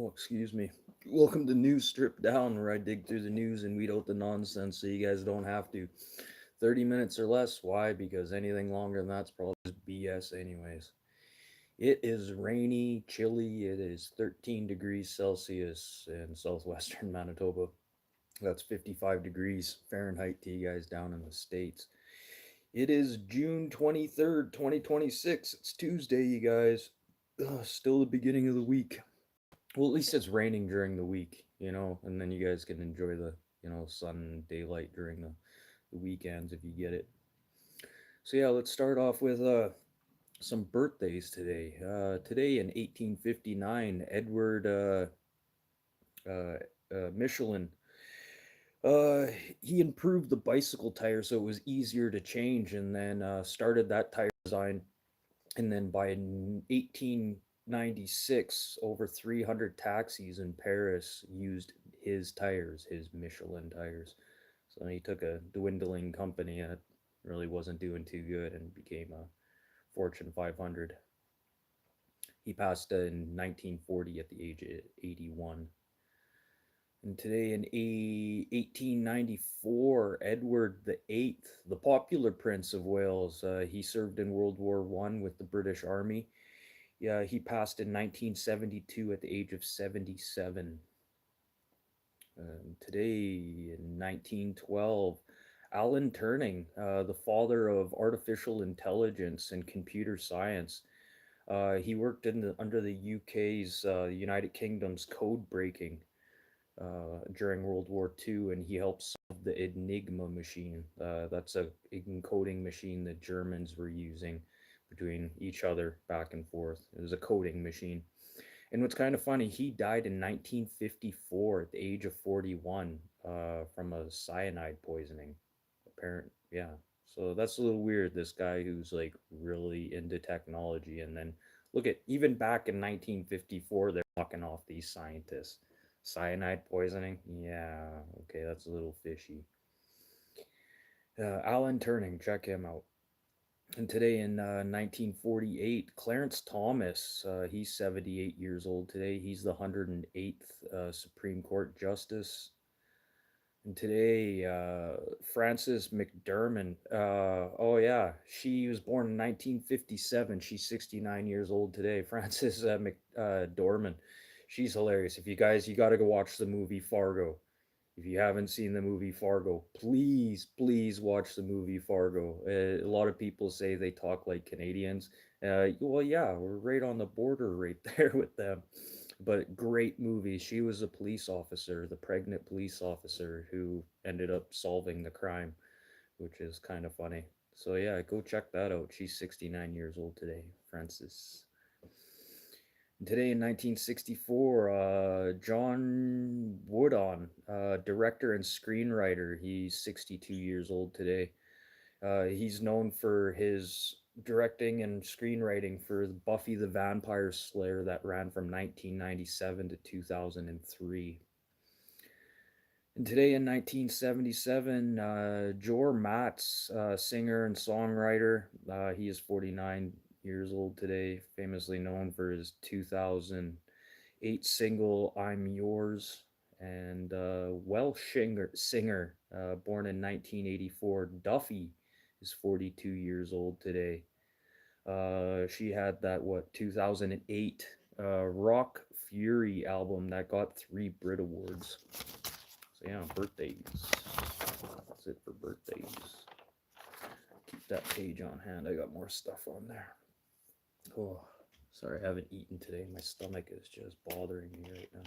Oh, excuse me. Welcome to News Stripped Down, where I dig through the news and weed out the nonsense so you guys don't have to. 30 minutes or less. Why? Because anything longer than that's probably just BS, anyways. It is rainy, chilly. It is 13 degrees Celsius in southwestern Manitoba. That's 55 degrees Fahrenheit to you guys down in the States. It is June 23rd, 2026. It's Tuesday, you guys. Still the beginning of the week. Well, at least it's raining during the week, and then you guys can enjoy the, sun and daylight during the weekends if you get it. So yeah, let's start off with some birthdays today. Today in 1859, Edward uh, Michelin, uh, he improved the bicycle tire so it was easier to change, and then started that tire design. And then by 1896, over 300 taxis in Paris used his tires, his Michelin tires. So he took a dwindling company and it really wasn't doing too good and became a Fortune 500. He passed in 1940 at the age of 81. And today in 1894, Edward the Eighth, the popular Prince of Wales, he served in World War I with the British Army. Yeah, he passed in 1972 at the age of 77. Today in 1912, Alan Turing, the father of artificial intelligence and computer science, he worked under the UK's, United Kingdom's code breaking during World War II, and he helped solve the Enigma machine. That's a encoding machine that Germans were using between each other back and forth. It was a coding machine. And what's kind of funny, he died in 1954 at the age of 41 from a cyanide poisoning. Yeah. So that's a little weird. This guy who's like really into technology, and then look at even back in 1954, they're knocking off these scientists. Cyanide poisoning? Yeah, okay, that's a little fishy. Alan Turing, check him out. And today in 1948, Clarence Thomas, he's 78 years old today. He's the 108th Supreme Court Justice. And today, Frances McDermott, oh yeah, she was born in 1957. She's 69 years old today. Frances McDormand, she's hilarious. If you got to go watch the movie Fargo. If you haven't seen the movie Fargo, please watch the movie Fargo. A lot of people say they talk like Canadians. Well, yeah, we're right on the border right there with them. But great movie. She was a police officer, the pregnant police officer who ended up solving the crime, which is kind of funny. So yeah, go check that out. She's 69 years old today, Francis. Today in 1964, John Woodon, director and screenwriter, he's 62 years old today. He's known for his directing and screenwriting for Buffy the Vampire Slayer that ran from 1997 to 2003. And today in 1977, Jor Matz, singer and songwriter, he is 49 years old today, famously known for his 2008 single "I'm Yours." And Welsh singer, born in 1984, Duffy, is 42 years old today. She had that, 2008 Rock Fury album that got 3 Brit Awards. So yeah, birthdays. That's it for birthdays. Keep that page on hand. I got more stuff on there. Oh, sorry, I haven't eaten today. My stomach is just bothering me right now.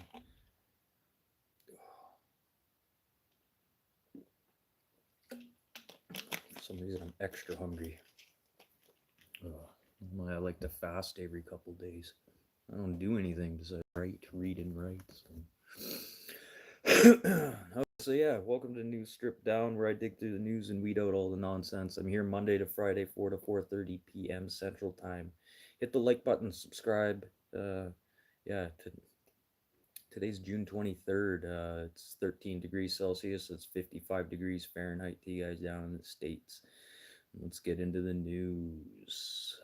For some reason, I'm extra hungry. I like to fast every couple days. I don't do anything besides read and write. So yeah, welcome to News Stripped Down, where I dig through the news and weed out all the nonsense. I'm here Monday to Friday, 4 to 4:30 p.m. Central Time. Hit the like button, subscribe. Yeah, today's June 23rd. It's 13 degrees Celsius. It's 55 degrees Fahrenheit to you guys down in the States. Let's get into the news.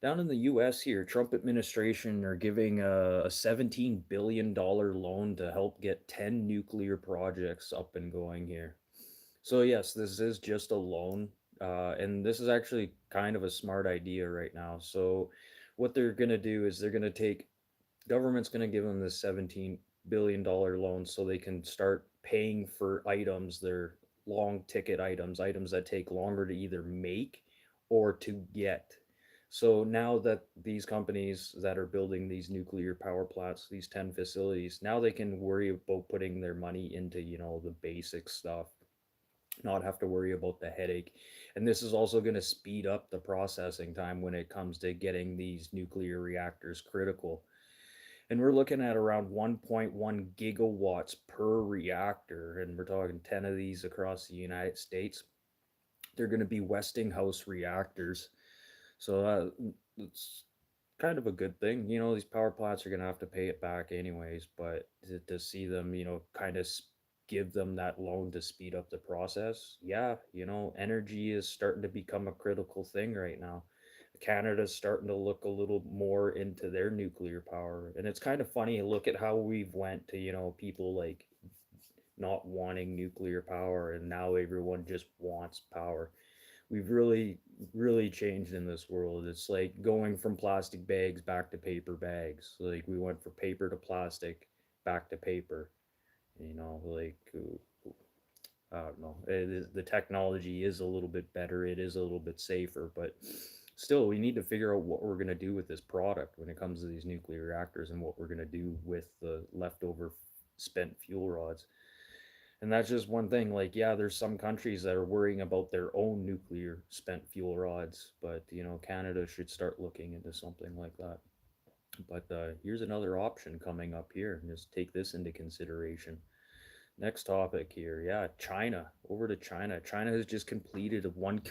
Down in the US here, Trump administration are giving a $17 billion loan to help get 10 nuclear projects up and going here. So yes, this is just a loan, and this is actually kind of a smart idea right now. So what they're gonna do is they're gonna take government's going to give them this $17 billion loan so they can start paying for items, their long ticket items, items that take longer to either make or to get. So now that these companies that are building these nuclear power plants, these 10 facilities, now they can worry about putting their money into, the basic stuff, not have to worry about the headache. And this is also going to speed up the processing time when it comes to getting these nuclear reactors critical. And we're looking at around 1.1 gigawatts per reactor, and we're talking 10 of these across the United States. They're going to be Westinghouse reactors. So it's kind of a good thing. These power plants are going to have to pay it back anyways, but to see them, kind of give them that loan to speed up the process. Yeah, energy is starting to become a critical thing right now. Canada's starting to look a little more into their nuclear power. And it's kind of funny, look at how we've went to, people like not wanting nuclear power and now everyone just wants power. We've really changed in this world. It's like going from plastic bags back to paper bags. Like we went from paper to plastic back to paper. Like I don't know. The technology is a little bit better. It is a little bit safer, but still, we need to figure out what we're going to do with this product when it comes to these nuclear reactors and what we're going to do with the leftover spent fuel rods. And that's just one thing. Like, yeah, there's some countries that are worrying about their own nuclear spent fuel rods, but Canada should start looking into something like that. But here's another option coming up here. Just take this into consideration. Next topic here. Yeah, China. Over to China. China has just completed a 1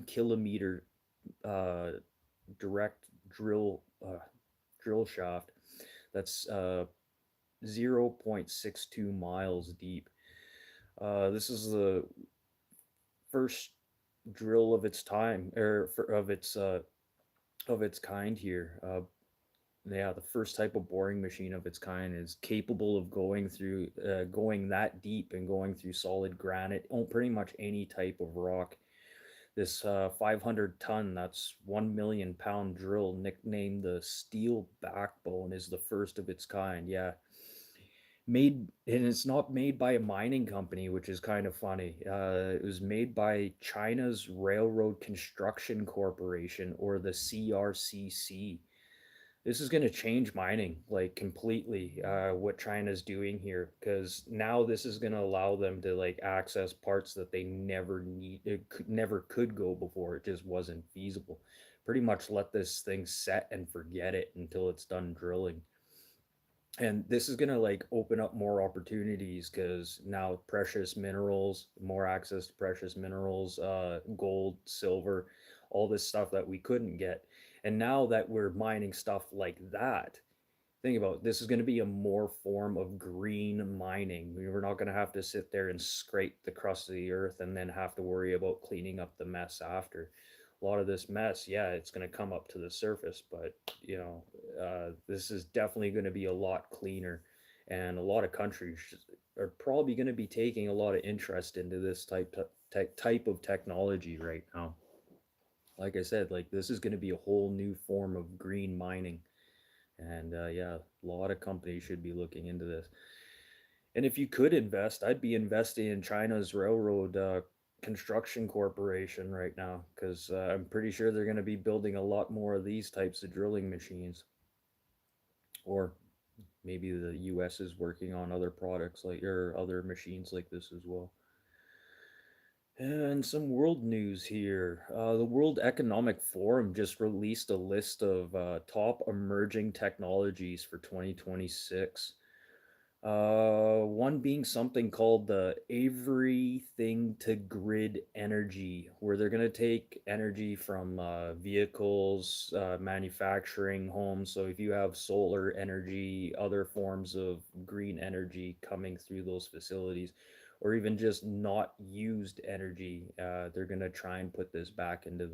kilometer uh, direct drill shaft that's 0.62 miles deep. This is the first drill of its time, or of its kind here. Yeah, the first type of boring machine of its kind is capable of going that deep and going through solid granite, pretty much any type of rock. This 500 ton, that's 1 million pound drill, nicknamed the Steel Backbone, is the first of its kind. Yeah, made, and it's not made by a mining company, which is kind of funny. It was made by China's Railroad Construction Corporation, or the CRCC. This is going to change mining like completely, what China's doing here, because now this is going to allow them to like access parts that they never could go before. It just wasn't feasible. Pretty much let this thing set and forget it until it's done drilling. And this is going to like open up more opportunities, because now precious minerals, more access to precious minerals, gold, silver, all this stuff that we couldn't get. And now that we're mining stuff like that, think about it, this is going to be a more form of green mining. We're not going to have to sit there and scrape the crust of the earth and then have to worry about cleaning up the mess after. A lot of this mess, yeah, it's going to come up to the surface, but this is definitely going to be a lot cleaner, and a lot of countries are probably going to be taking a lot of interest into this type of technology right now. Like I said, like this is going to be a whole new form of green mining, and yeah, a lot of companies should be looking into this. And if you could invest, I'd be investing in China's railroad construction corporation right now, because I'm pretty sure they're going to be building a lot more of these types of drilling machines. Or maybe the US is working on other products like, or other machines like this as well. And some world news here. The World Economic Forum just released a list of top emerging technologies for 2026. One being something called the everything to grid energy, where they're going to take energy from vehicles, manufacturing, homes. So if you have solar energy, other forms of green energy coming through those facilities, or even just not used energy, they're going to try and put this back into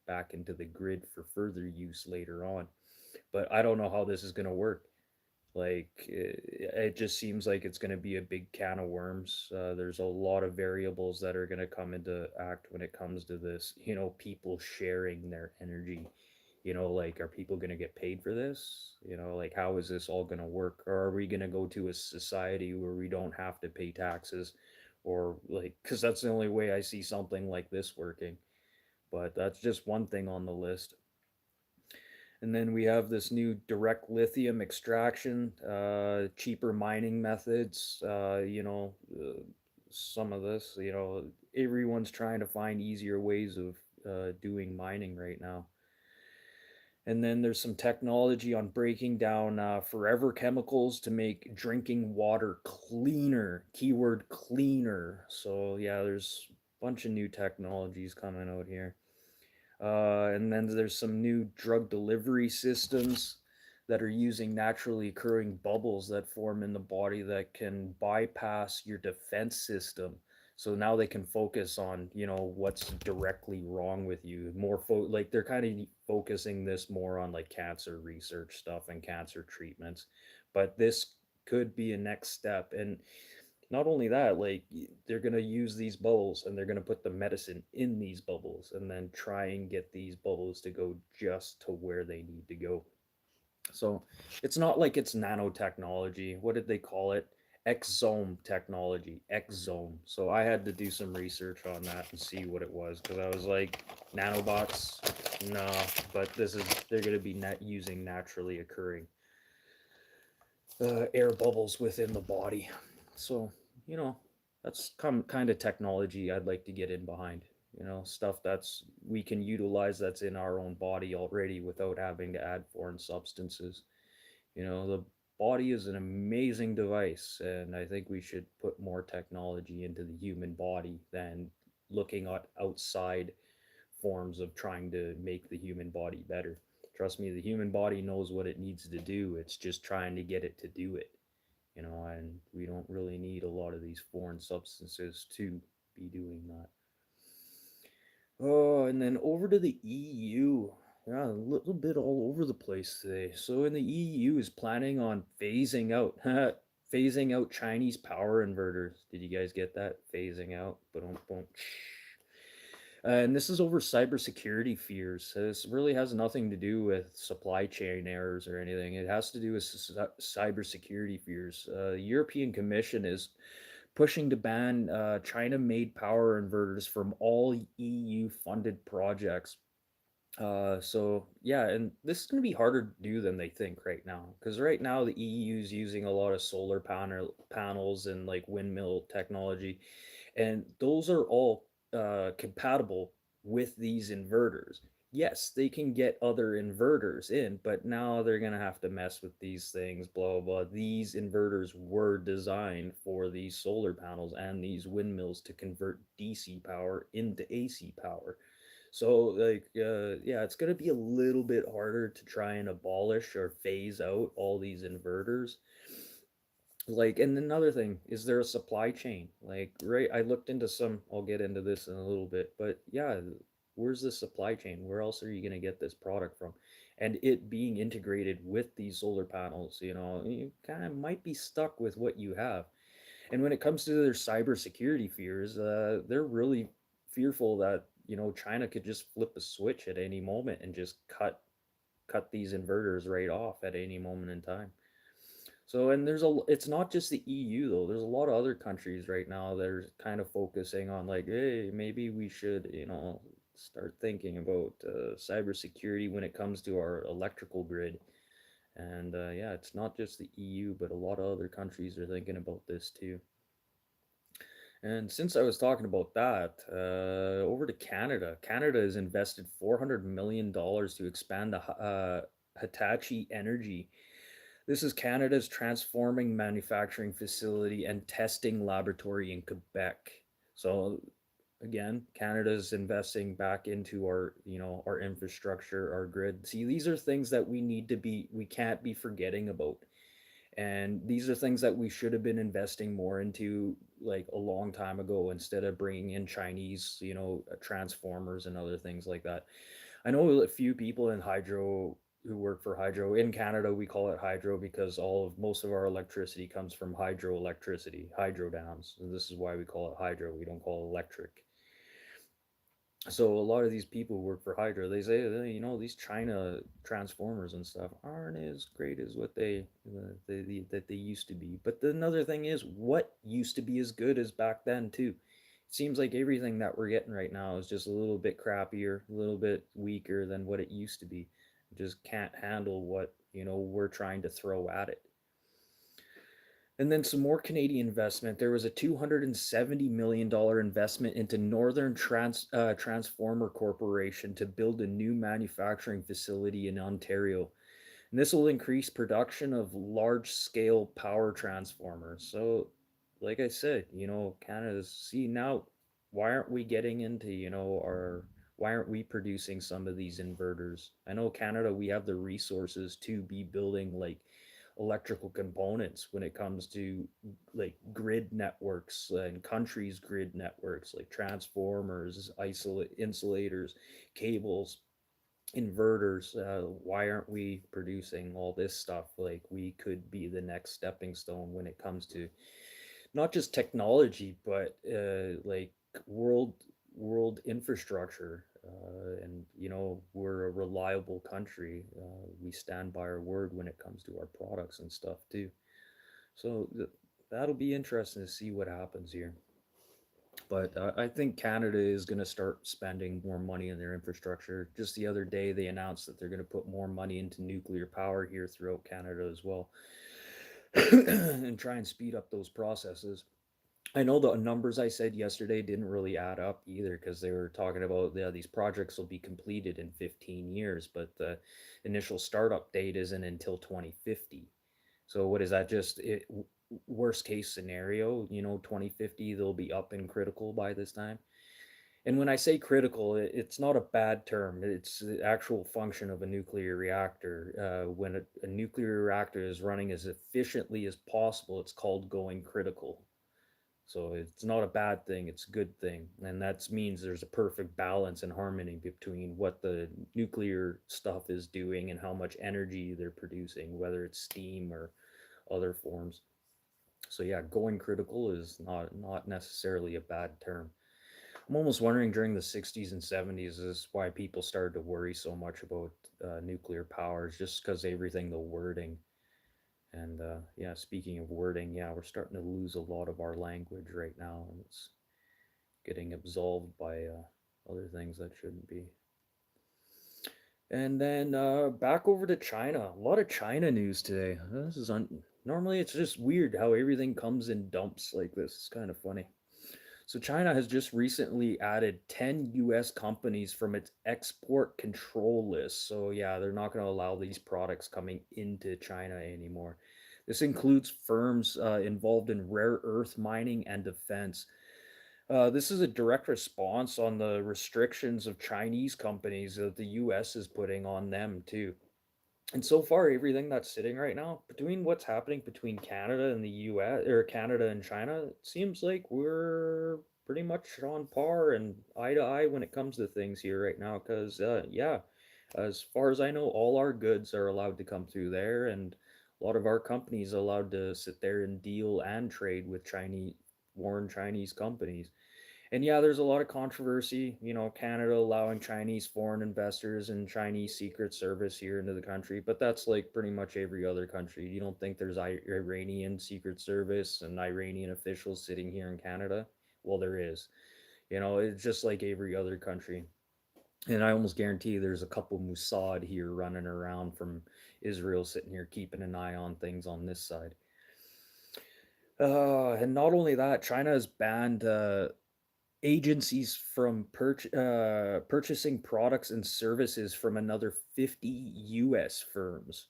back into the grid for further use later on. But I don't know how this is going to work. Like it just seems like it's going to be a big can of worms. There's a lot of variables that are going to come into act when it comes to this. People sharing their energy. Like, are people going to get paid for this? Like, how is this all going to work? Or are we going to go to a society where we don't have to pay taxes? Or, like, because that's the only way I see something like this working. But that's just one thing on the list. And then we have this new direct lithium extraction, cheaper mining methods. Some of this, everyone's trying to find easier ways of doing mining right now. And then there's some technology on breaking down forever chemicals to make drinking water cleaner. Keyword cleaner. So, yeah, there's a bunch of new technologies coming out here. And then there's some new drug delivery systems that are using naturally occurring bubbles that form in the body that can bypass your defense system. So now they can focus on, what's directly wrong with you. Like they're kind of focusing this more on like cancer research stuff and cancer treatments. But this could be a next step. And not only that, like they're gonna use these bubbles and they're gonna put the medicine in these bubbles and then try and get these bubbles to go just to where they need to go. So it's not like it's nanotechnology. What did they call it? Exome technology. Exome. So I had to do some research on that and see what it was because I was like, nanobots, no. But they're gonna be using naturally occurring air bubbles within the body. So, you know, that's kind of technology I'd like to get in behind. Stuff that's we can utilize that's in our own body already without having to add foreign substances. The body is an amazing device, and I think we should put more technology into the human body than looking at outside forms of trying to make the human body better. Trust me, the human body knows what it needs to do. It's just trying to get it to do it, and we don't really need a lot of these foreign substances to be doing that. Oh, and then over to the EU. Yeah, a little bit all over the place today. So in the EU is planning on phasing out phasing out Chinese power inverters. Did you guys get that? Phasing out. Boom. And this is over cybersecurity fears. This really has nothing to do with supply chain errors or anything. It has to do with cybersecurity fears. The European Commission is pushing to ban China made power inverters from all EU funded projects. So yeah, and this is going to be harder to do than they think right now, because right now the EU is using a lot of solar panels and like windmill technology, and those are all compatible with these inverters. Yes, they can get other inverters in, but now they're going to have to mess with these things, blah, blah, blah. These inverters were designed for these solar panels and these windmills to convert DC power into AC power. So, like, yeah, it's going to be a little bit harder to try and abolish or phase out all these inverters. Like, and another thing, is there a supply chain? Like, right, I looked into some, I'll get into this in a little bit, but yeah, where's the supply chain? Where else are you going to get this product from? And it being integrated with these solar panels, you kind of might be stuck with what you have. And when it comes to their cybersecurity fears, they're really fearful that China could just flip a switch at any moment and just cut these inverters right off at any moment in time. So, and it's not just the EU though. There's a lot of other countries right now that are kind of focusing on like, hey, maybe we should, start thinking about cybersecurity when it comes to our electrical grid. And yeah, it's not just the EU, but a lot of other countries are thinking about this too. And since I was talking about that, over to Canada. Canada has invested $400 million to expand the Hitachi Energy. This is Canada's transforming manufacturing facility and testing laboratory in Quebec. So again, Canada's investing back into our infrastructure, our grid. See, these are things that we can't be forgetting about. And these are things that we should have been investing more into like a long time ago instead of bringing in Chinese, transformers and other things like that. I know a few people in hydro who work for hydro. In Canada, we call it hydro because most of our electricity comes from hydroelectricity, hydro dams. And this is why we call it hydro. We don't call it electric. So a lot of these people who work for Hydro, they say, these China transformers and stuff aren't as great as what that they used to be. But another thing is, what used to be as good as back then too? It seems like everything that we're getting right now is just a little bit crappier, a little bit weaker than what it used to be. It just can't handle what we're trying to throw at it. And then some more Canadian investment. There was a $270 million investment into Northern Transformer Corporation to build a new manufacturing facility in Ontario. And this will increase production of large scale power transformers. So, like I said, Canada's, see now, why aren't we getting into, why aren't we producing some of these inverters? I know Canada, we have the resources to be building like electrical components when it comes to like grid networks and countries' grid networks, like transformers, insulators, cables, inverters. Why aren't we producing all this stuff? Like we could be the next stepping stone when it comes to not just technology, but like world world infrastructure. And we're a reliable country. We stand by our word when it comes to our products and stuff too. So that'll be interesting to see what happens here. But I think Canada is going to start spending more money in their infrastructure. Just the other day, they announced that they're going to put more money into nuclear power here throughout Canada as well, and try and speed up those processes. I know the numbers I said yesterday didn't really add up either because they were talking about, yeah, these projects will be completed in 15 years, but the initial startup date isn't until 2050. So what is that? Just worst case scenario, 2050 they'll be up and critical by this time. And when I say critical, it's not a bad term. It's the actual function of a nuclear reactor. When a nuclear reactor is running as efficiently as possible, it's called going critical. So it's not a bad thing, it's a good thing. And that means there's a perfect balance and harmony between what the nuclear stuff is doing and how much energy they're producing, whether it's steam or other forms. So yeah, going critical is not necessarily a bad term. I'm almost wondering during the 60s and 70s is why people started to worry so much about nuclear powers, just because everything, the wording. And yeah, speaking of wording, yeah, we're starting to lose a lot of our language right now, and it's getting absolved by other things that shouldn't be. And then back over to China. A lot of China news today. Normally it's just weird how everything comes in dumps like this. It's kind of funny. So China has just recently added 10 US companies from its export control list. So yeah, they're not going to allow these products coming into China anymore. This includes firms involved in rare earth mining and defense. This is a direct response on the restrictions of Chinese companies that the US is putting on them too. And so far, everything that's sitting right now between what's happening between Canada and the US, or Canada and China, it seems like we're pretty much on par and eye to eye when it comes to things here right now. Because, yeah, as far as I know, all our goods are allowed to come through there, and a lot of our companies are allowed to sit there and deal and trade with foreign Chinese companies. And yeah, there's a lot of controversy, Canada allowing Chinese foreign investors and Chinese Secret Service here into the country, but that's like pretty much every other country. You don't think there's Iranian Secret Service and Iranian officials sitting here in Canada? Well, there is. It's just like every other country. And I almost guarantee there's a couple Mossad here running around from Israel sitting here keeping an eye on things on this side. And not only that, China has banned agencies from purchasing products and services from another 50 US firms.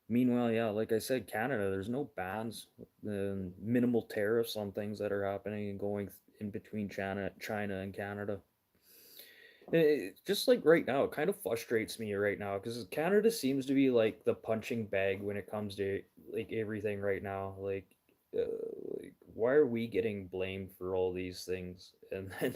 Meanwhile, yeah, like I said, Canada, there's no bans, minimal tariffs on things that are happening and going in between China and Canada. Just like right now, it kind of frustrates me right now because Canada seems to be like the punching bag when it comes to like everything right now. Like why are we getting blamed for all these things? And then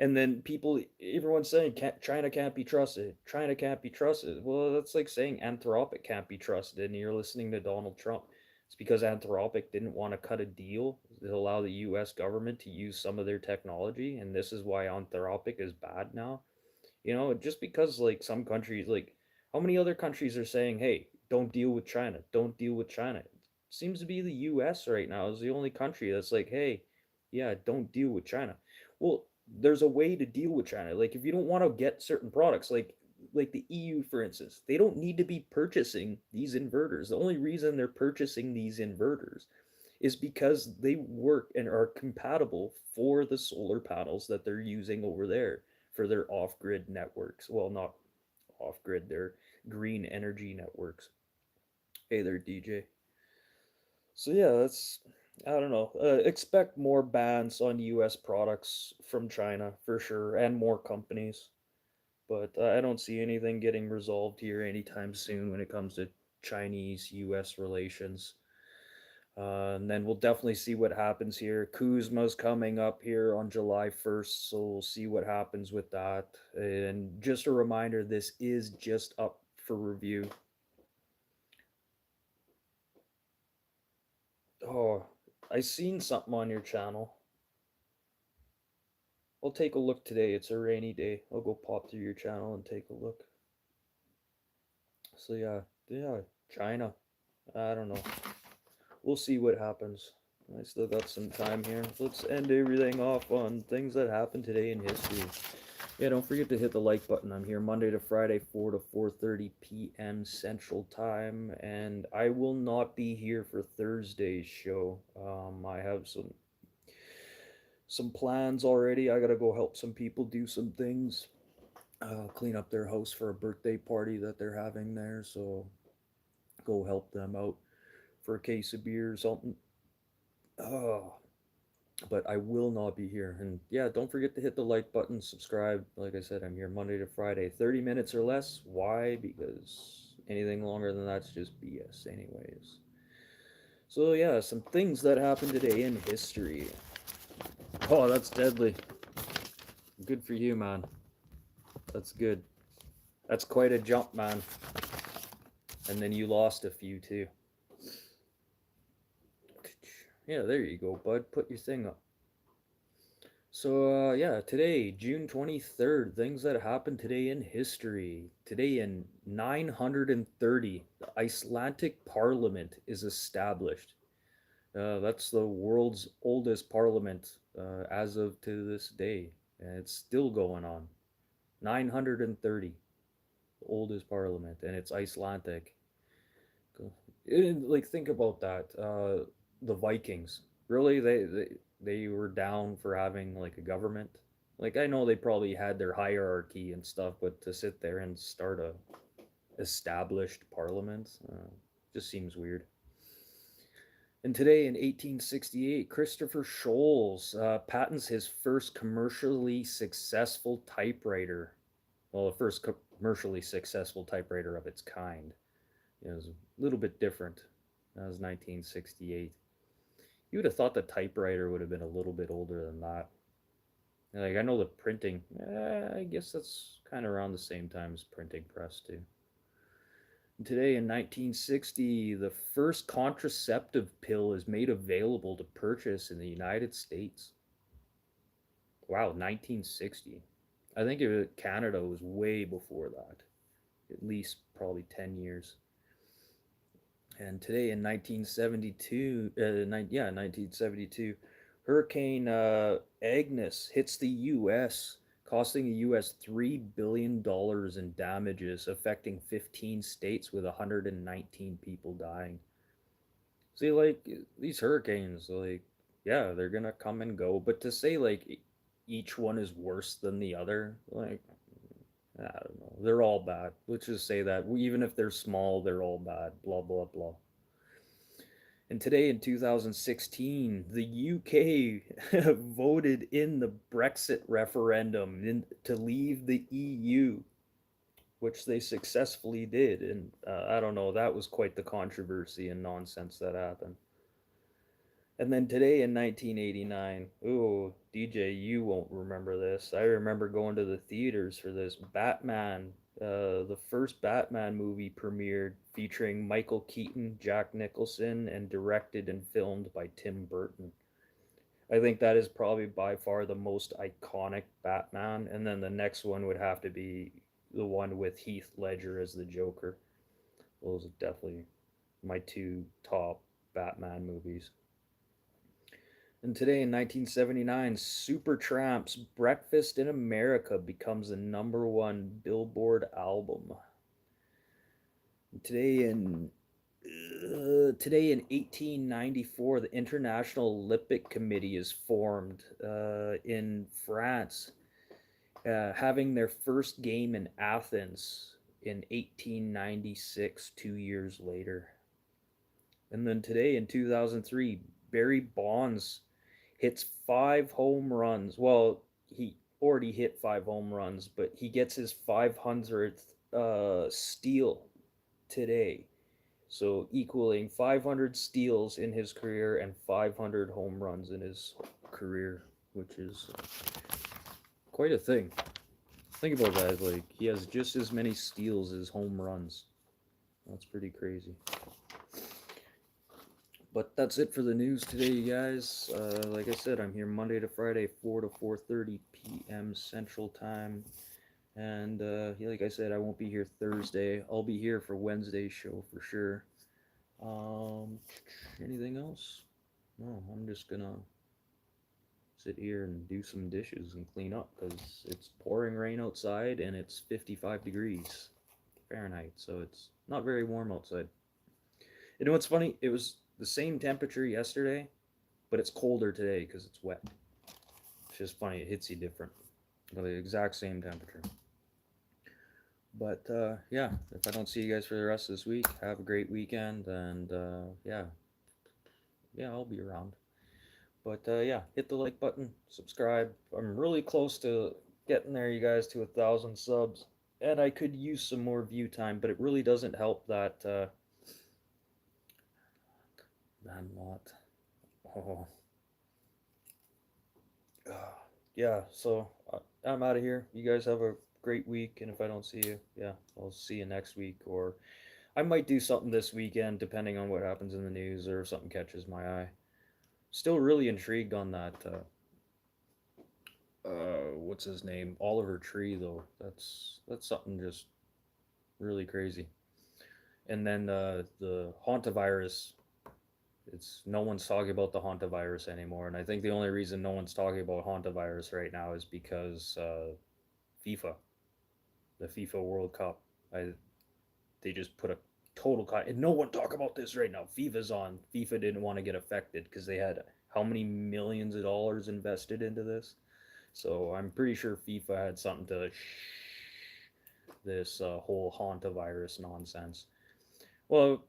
And then people, everyone's saying China can't be trusted. China can't be trusted. Well, that's like saying Anthropic can't be trusted, and you're listening to Donald Trump. It's because Anthropic didn't want to cut a deal that allow the U.S. government to use some of their technology, and this is why Anthropic is bad now. Just because like some countries, like how many other countries are saying, "Hey, don't deal with China. Don't deal with China." It seems to be the U.S. right now is the only country that's like, "Hey, yeah, don't deal with China." Well, there's a way to deal with China. Like if you don't want to get certain products, like the EU, for instance, they don't need to be purchasing these inverters. The only reason they're purchasing these inverters is because they work and are compatible for the solar panels that they're using over there for their off-grid networks. Well, not off-grid, they're green energy networks. Hey there, DJ. So yeah, that's I don't know. Expect more bans on U.S. products from China for sure, and more companies. But I don't see anything getting resolved here anytime soon when it comes to Chinese-U.S. relations. And then we'll definitely see what happens here. Kuzma's coming up here on July 1st, so we'll see what happens with that. And just a reminder, this is just up for review. Oh, I seen something on your channel. I'll take a look today. It's a rainy day. I'll go pop through your channel and take a look. So yeah, China. I don't know. We'll see what happens. I still got some time here. Let's end everything off on things that happened today in history. Yeah, don't forget to hit the like button. I'm here Monday to Friday, 4 to 4:30 p.m. Central Time, and I will not be here for Thursday's show. I have some plans already. I gotta go help some people do some things, clean up their house for a birthday party that they're having there. So go help them out for a case of beer or something. Oh, but I will not be here. And yeah, don't forget to hit the like button, subscribe. Like I said, I'm here Monday to Friday, 30 minutes or less. Why? Because anything longer than that's just BS, anyways. So yeah, some things that happened today in history. Oh, that's deadly. Good for you, man. That's good. That's quite a jump, man. And then you lost a few too. Yeah, there you go, bud. Put your thing up. So, yeah, today, June 23rd, things that happened today in history. Today in 930, the Icelandic Parliament is established. That's the world's oldest parliament as of to this day. And it's still going on. 930, the oldest parliament, and it's Icelandic. Like, think about that. The Vikings, really, they were down for having like a government. Like I know they probably had their hierarchy and stuff, but to sit there and start a established parliament just seems weird. And today in 1868, Christopher Sholes patents his first commercially successful typewriter. Well, the first commercially successful typewriter of its kind. It was a little bit different. That was 1968. You would have thought the typewriter would have been a little bit older than that. Like I know the printing, I guess that's kind of around the same time as printing press too. And today in 1960, the first contraceptive pill is made available to purchase in the United States. Wow, 1960. I think Canada was way before that, at least probably 10 years. And today in 1972, 1972, Hurricane Agnes hits the U.S., costing the U.S. $3 billion in damages, affecting 15 states with 119 people dying. See, like these hurricanes, like, yeah, they're gonna come and go, but to say like each one is worse than the other, like, I don't know. They're all bad. Let's just say that. Even if they're small, they're all bad. Blah, blah, blah. And today in 2016, the UK voted in the Brexit referendum to leave the EU, which they successfully did. And I don't know, that was quite the controversy and nonsense that happened. And then today in 1989, ooh, DJ, you won't remember this. I remember going to the theaters for this Batman. The first Batman movie premiered featuring Michael Keaton, Jack Nicholson, and directed and filmed by Tim Burton. I think that is probably by far the most iconic Batman. And then the next one would have to be the one with Heath Ledger as the Joker. Those are definitely my two top Batman movies. And today in 1979, Supertramp's Breakfast in America becomes the number one Billboard album. Today in Today in 1894, the International Olympic Committee is formed in France, having their first game in Athens in 1896, 2 years later. And then today in 2003, Barry Bonds hits 5 home runs. Well, he already hit 5 home runs, but he gets his 500th steal today. So equaling 500 steals in his career and 500 home runs in his career, which is quite a thing. Think about that. Like, he has just as many steals as home runs. That's pretty crazy. But that's it for the news today, guys. Like I said, I'm here Monday to Friday, 4 to 4:30 p.m. Central Time. And yeah, like I said, I won't be here Thursday. I'll be here for Wednesday's show for sure. Um, Anything else? No, I'm just gonna sit here and do some dishes and clean up because it's pouring rain outside and it's 55 degrees Fahrenheit, so it's not very warm outside. You know what's funny? It was the same temperature yesterday, but it's colder today because it's wet. It's just funny. It hits you different. The exact same temperature. But yeah, if I don't see you guys for the rest of this week, have a great weekend, and yeah, I'll be around. But yeah, hit the like button, subscribe. I'm really close to getting there, you guys, to 1,000 subs, and I could use some more view time, but it really doesn't help that man lot. Oh, yeah. So I'm out of here. You guys have a great week, and if I don't see you, yeah, I'll see you next week, or I might do something this weekend, depending on what happens in the news or if something catches my eye. Still really intrigued on that. What's his name? Oliver Tree, though. That's something just really crazy. And then the hantavirus. It's no one's talking about the hantavirus anymore, and I think the only reason no one's talking about hantavirus right now is because FIFA, the FIFA World Cup. They just put a total cut, and no one talk about this right now. FIFA's on. FIFA didn't want to get affected because they had how many millions of dollars invested into this. So I'm pretty sure FIFA had something to this whole hantavirus nonsense. Well,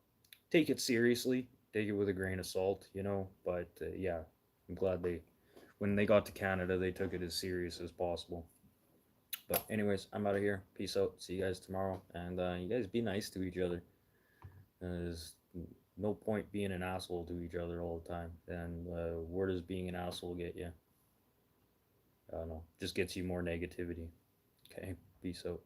take it seriously. Take it with a grain of salt, you know. But yeah, I'm glad when they got to Canada, they took it as serious as possible. But anyways, I'm out of here. Peace out. See you guys tomorrow. And you guys be nice to each other. There's no point being an asshole to each other all the time. And where does being an asshole get you? I don't know. Just gets you more negativity. Okay. Peace out.